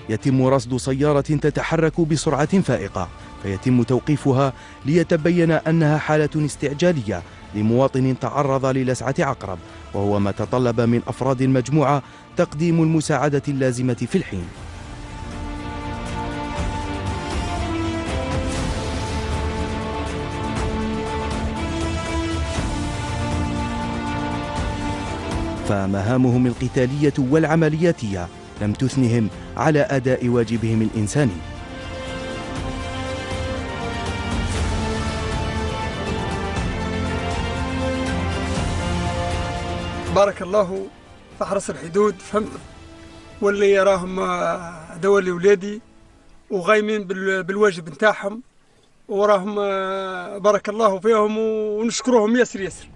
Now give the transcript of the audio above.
يتم رصد سيارة تتحرك بسرعة فائقة، فيتم توقيفها ليتبين أنها حالة استعجالية لمواطن تعرض للسعة عقرب، وهو ما تطلب من أفراد المجموعة تقديم المساعدة اللازمة في الحين. فمهامهم القتالية والعملياتية لم تثنهم على أداء واجبهم الإنساني. بارك الله في حرس الحدود، فهمت، واللي راهم دول ولادي وغايمين بالواجب نتاعهم، وراهم بارك الله فيهم ونشكروهم ياسر ياسر.